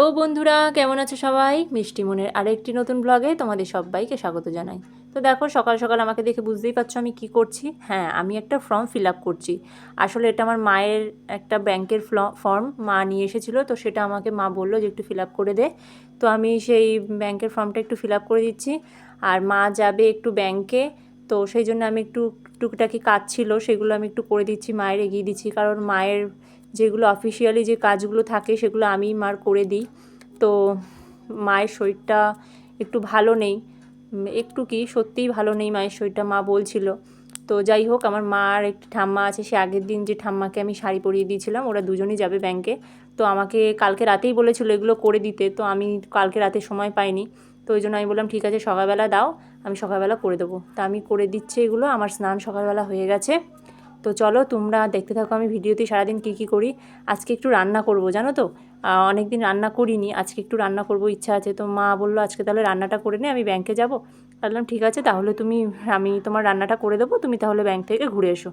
Hello বন্ধুরা, কেমন আছে সবাই? মিষ্টি মনের আরেকটি নতুন ব্লগে তোমাদের সবাইকে স্বাগত জানাই। তো দেখো, সকাল সকাল আমাকে দেখে বুঝতেই পারছো আমি কি করছি। হ্যাঁ, আমি একটা ফর্ম ফিল আপ করছি। আসলে এটা আমার মায়ের একটা ব্যাংকের ফর্ম মা নিয়ে এসেছিলো, তো সেটা আমাকে মা বললো যে একটু ফিল আপ করে দে। তো আমি সেই ব্যাংকের ফর্মটা একটু ফিল আপ করে দিচ্ছি। আর মা যাবে একটু ব্যাংকে, তো সেই জন্য আমি একটু টুকিটাকি কাজ ছিল সেগুলো আমি একটু করে দিচ্ছি, মায়ের এগিয়ে দিচ্ছি। কারণ মায়ের যেগুলো অফিসিয়ালি যে কাজগুলো থাকে সেগুলো আমি মার করে দিই। তো মায়ের শরীরটা একটু ভালো নেই, একটু কি সত্যিই ভালো নেই মায়ের শরীরটা, মা বলছিল। তো যাই হোক, আমার মা আর একটি ঠাম্মা আছে, সে আগের দিন যে ঠাম্মাকে আমি শাড়ি পরিয়ে দিয়েছিলাম, ওরা দুজনই যাবে ব্যাংকে। তো আমাকে কালকে রাতেই বলেছিল এগুলো করে দিতে, তো আমি কালকে রাতে সময় পাইনি। তো ওই জন্য আমি বললাম ঠিক আছে সকালবেলা দাও, আমি সকালবেলা করে দেবো। তা আমি করে দিচ্ছি এগুলো। আমার স্নান সকালবেলা হয়ে গেছে। তো চলো তোমরা দেখতে থাকো আমি ভিডিওতে সারাদিন কী করি। আজকে একটু রান্না করব, জানো তো, অনেক দিন রান্না করিনি, আজকে একটু রান্না করব ইচ্ছা আছে। তো মা বললো আজকে তাহলে রান্নাটা করে নে, আমি ব্যাংকে যাব। বললাম ঠিক আছে, তাহলে আমি তোমার রান্নাটা করে দেবো, তুমি তাহলে ব্যাংক থেকে ঘুরে এসো।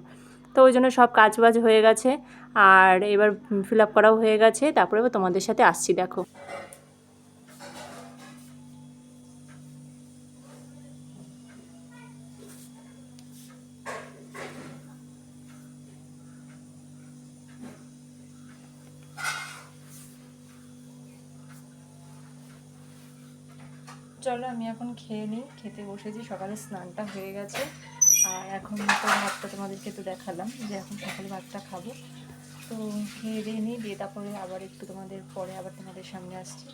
তো ওই জন্য সব কাজ বাজ হয়ে গেছে, আর এবার ফিল আপ করাও হয়ে গেছে। তারপরে তোমাদের সাথে আসছি, দেখো। চলো আমি এখন খেয়ে নিই, খেতে বসেছি, সকালে স্নানটা হয়ে গেছে। আর এখন তো ভাতটা তোমাদেরকে তো দেখালাম যে এখন সকালে ভাতটা খাবো। তো খেয়ে দিয়ে নিই, দিয়ে তারপরে আবার একটু তোমাদের সামনে আসছি।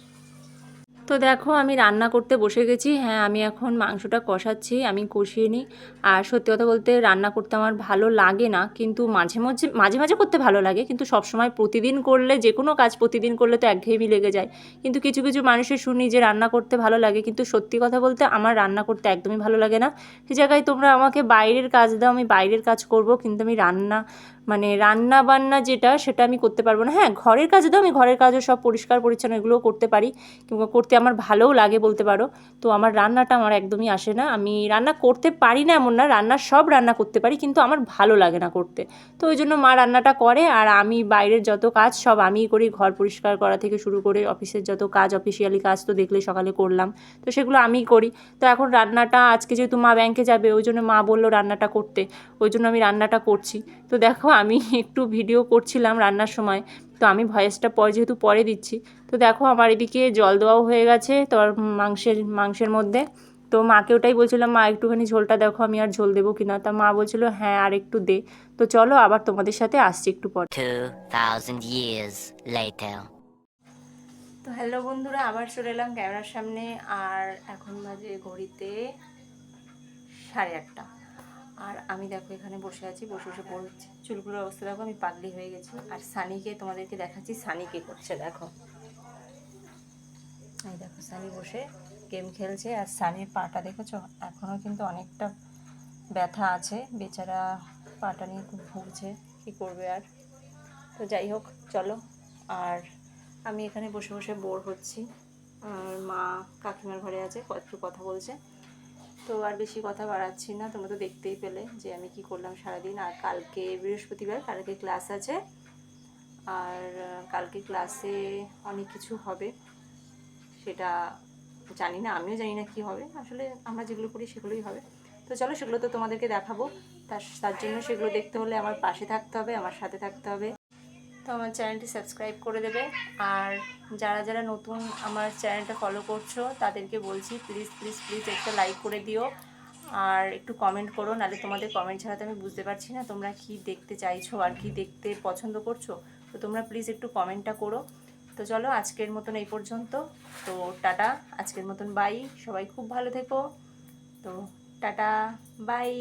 তো দেখো আমি রান্না করতে বসে গেছি। হ্যাঁ, আমি এখন মাংসটা কষাচ্ছি, আমি কষিয়ে নিই। আর সত্যি কথা বলতে রান্না করতে আমার ভালো লাগে না, কিন্তু মাঝে মাঝে মাঝে মাঝে করতে ভালো লাগে, কিন্তু সবসময় প্রতিদিন করলে, যে কোনো কাজ প্রতিদিন করলে তো একঘেয়েমি লেগে যায়। কিন্তু কিছু কিছু মানুষের শুনি যে রান্না করতে ভালো লাগে, কিন্তু সত্যি কথা বলতে আমার রান্না করতে একদমই ভালো লাগে না। সে জায়গায় তোমরা আমাকে বাইরের কাজ দাও, আমি বাইরের কাজ করব, কিন্তু আমি রান্না বান্না সেটা আমি করতে পারবো না। হ্যাঁ, ঘরের কাজ দাও, আমি ঘরের কাজও সব পরিষ্কার পরিচ্ছন্ন এগুলোও করতে পারি, কিংবা করতে আমার ভালোও লাগে বলতে পারো। তো আমার রান্নাটা আমার একদমই আসে না। আমি রান্না করতে পারি না এমন না, সব রান্না করতে পারি, কিন্তু আমার ভালো লাগে না করতে। তো ওই জন্য মা রান্নাটা করে, আর আমি বাইরের যত কাজ সব আমিই করি। ঘর পরিষ্কার করা থেকে শুরু করে অফিসের যত কাজ, অফিসিয়ালি কাজ তো দেখলে সকালে করলাম, তো সেগুলো আমিই করি। তো এখন রান্নাটা আজকে যেহেতু মা ব্যাংকে যাবে, ওই জন্য মা বললো রান্নাটা করতে, ওই জন্য আমি রান্নাটা করছি। তো দেখো আমি একটু ভিডিও করছিলাম রান্নার সময়, তো আমি ভয়েসটা যেহেতু পরে দিচ্ছি। তো দেখো আমার এদিকে জল দেওয়াও হয়ে গেছে তোর মাংসের মধ্যে। তো মাকে ওটাই বলছিলাম, মা একটুখানি ঝোলটা দেখো আমি আর ঝোল দেবো কিনা। তা মা বলছিল হ্যাঁ আর একটু দে। তো চলো আবার তোমাদের সাথে আসছি একটু পর। 2000 years later. তো হ্যালো বন্ধুরা, আবার চলে এলাম ক্যামেরার সামনে। আর এখন বাজে ঘড়িতে 8:30। আর আমি দেখো এখানে বসে আছি, বসে বসে পড়ছি। চুলগুলোর অবস্থা দেখো, আমি পাগলি হয়ে গেছি। আর সানিকে তোমাদেরকে দেখাচ্ছি, সানি কে করছে দেখো। এই দেখো সানি বসে গেম খেলছে। আর সানির পাটা দেখেছো, এখনও কিন্তু অনেকটা ব্যথা আছে, বেচারা পাটা নিয়ে খুব ভুগছে, কী করবে আর। তো যাই হোক চলো। আর আমি এখানে বসে বসে বোর হচ্ছি, আর মা কাকিমার ঘরে আছে, একটু কথা বলছে। তো আর বেশি কথা বাড়াচ্ছি না, তোমরা তো দেখতেই পেলে যে আমি কি করলাম সারাদিন। আর কালকে বৃহস্পতিবার, কালকে ক্লাস আছে। আর কালকে ক্লাসে অনেক কিছু হবে, সেটা জানি না, আমিও জানি না কী হবে। আসলে আমরা যেগুলো করি সেগুলোই হবে। তো চলো সেগুলো তো তোমাদেরকে দেখাবো। তার জন্য সেগুলো দেখতে হলে আমার পাশে থাকতে হবে, আমার সাথে থাকতে হবে। তো আমার চ্যানেলটি সাবস্ক্রাইব করে দেবে। আর যারা যারা নতুন আমার চ্যানেলটা ফলো করছো তাদেরকে বলছি প্লিজ প্লিজ প্লিজ একটা লাইক করে দিও, আর একটু কমেন্ট করো, নাহলে তোমাদের কমেন্ট ছাড়া তো আমি বুঝতে পারছি না তোমরা কী দেখতে চাইছো আর কী দেখতে পছন্দ করছো। তো তোমরা প্লিজ একটু কমেন্টটা করো। তো চলো আজকের মতন এই পর্যন্ত। তো টাটা, আজকের মতন বাই, সবাই খুব ভালো থেকো। তো টাটা, বাই।